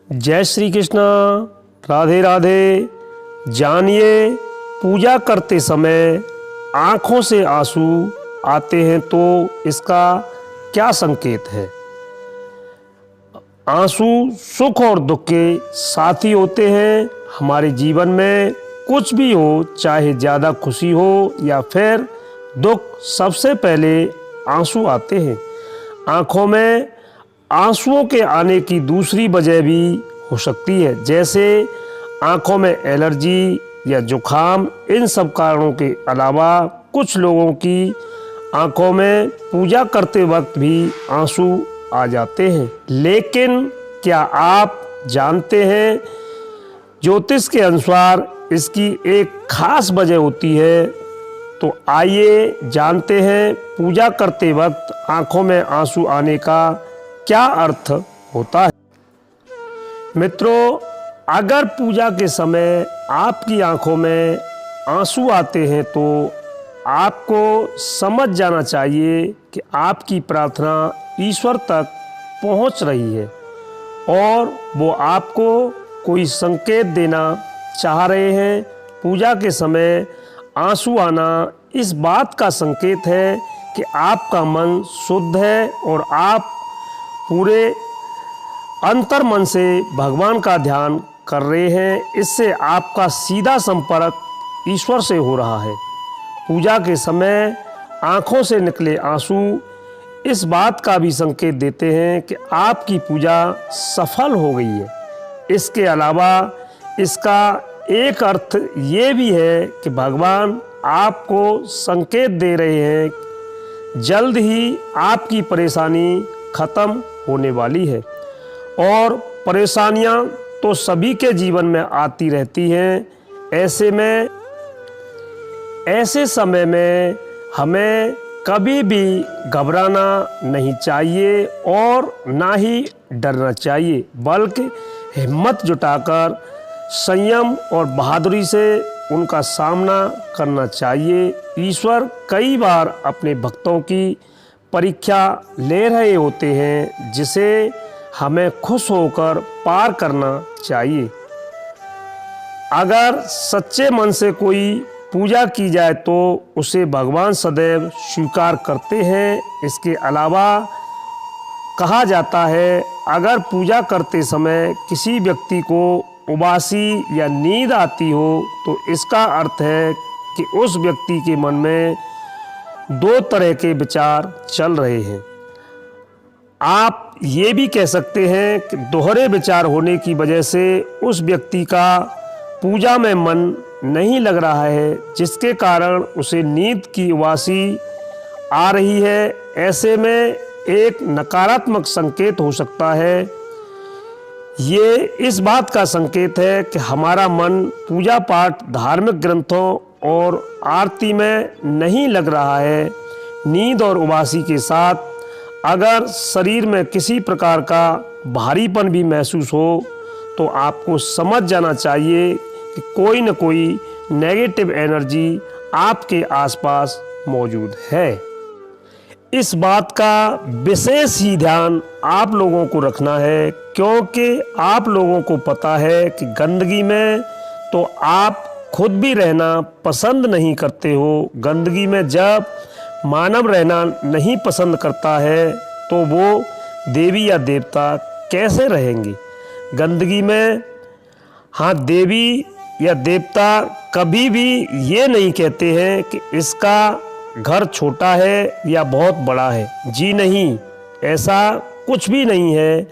जय श्री कृष्ण। राधे राधे। जानिए, पूजा करते समय आँखों से आंसू आते हैं तो इसका क्या संकेत है। आंसू सुख और दुख के साथी होते हैं। हमारे जीवन में कुछ भी हो, चाहे ज़्यादा खुशी हो या फिर दुख, सबसे पहले आंसू आते हैं। आँखों में आंसुओं के आने की दूसरी वजह भी हो सकती है, जैसे आँखों में एलर्जी या जुखाम। इन सब कारणों के अलावा कुछ लोगों की आँखों में पूजा करते वक्त भी आंसू आ जाते हैं। लेकिन क्या आप जानते हैं, ज्योतिष के अनुसार इसकी एक खास वजह होती है। तो आइए जानते हैं, पूजा करते वक्त आँखों में आंसू आने का क्या अर्थ होता है। मित्रों, अगर पूजा के समय आपकी आंखों में आंसू आते हैं तो आपको समझ जाना चाहिए कि आपकी प्रार्थना ईश्वर तक पहुंच रही है और वो आपको कोई संकेत देना चाह रहे हैं। पूजा के समय आंसू आना इस बात का संकेत है कि आपका मन शुद्ध है और आप पूरे अंतर मन से भगवान का ध्यान कर रहे हैं। इससे आपका सीधा संपर्क ईश्वर से हो रहा है। पूजा के समय आँखों से निकले आंसू इस बात का भी संकेत देते हैं कि आपकी पूजा सफल हो गई है। इसके अलावा इसका एक अर्थ ये भी है कि भगवान आपको संकेत दे रहे हैं जल्द ही आपकी परेशानी खत्म होने वाली है। और परेशानियां तो सभी के जीवन में आती रहती हैं। ऐसे समय में हमें कभी भी घबराना नहीं चाहिए और ना ही डरना चाहिए, बल्कि हिम्मत जुटाकर संयम और बहादुरी से उनका सामना करना चाहिए। ईश्वर कई बार अपने भक्तों की परीक्षा ले रहे होते हैं, जिसे हमें खुश होकर पार करना चाहिए। अगर सच्चे मन से कोई पूजा की जाए तो उसे भगवान सदैव स्वीकार करते हैं। इसके अलावा कहा जाता है, अगर पूजा करते समय किसी व्यक्ति को उबासी या नींद आती हो तो इसका अर्थ है कि उस व्यक्ति के मन में दो तरह के विचार चल रहे हैं। आप ये भी कह सकते हैं कि दोहरे विचार होने की वजह से उस व्यक्ति का पूजा में मन नहीं लग रहा है, जिसके कारण उसे नींद की उबासी आ रही है। ऐसे में एक नकारात्मक संकेत हो सकता है। ये इस बात का संकेत है कि हमारा मन पूजा पाठ, धार्मिक ग्रंथों और आरती में नहीं लग रहा है। नींद और उबासी के साथ अगर शरीर में किसी प्रकार का भारीपन भी महसूस हो तो आपको समझ जाना चाहिए कि कोई न कोई नेगेटिव एनर्जी आपके आसपास मौजूद है। इस बात का विशेष ही ध्यान आप लोगों को रखना है, क्योंकि आप लोगों को पता है कि गंदगी में तो आप खुद भी रहना पसंद नहीं करते हो। गंदगी में जब मानव रहना नहीं पसंद करता है तो वो देवी या देवता कैसे रहेंगे गंदगी में। हाँ, देवी या देवता कभी भी ये नहीं कहते हैं कि इसका घर छोटा है या बहुत बड़ा है। जी नहीं, ऐसा कुछ भी नहीं है।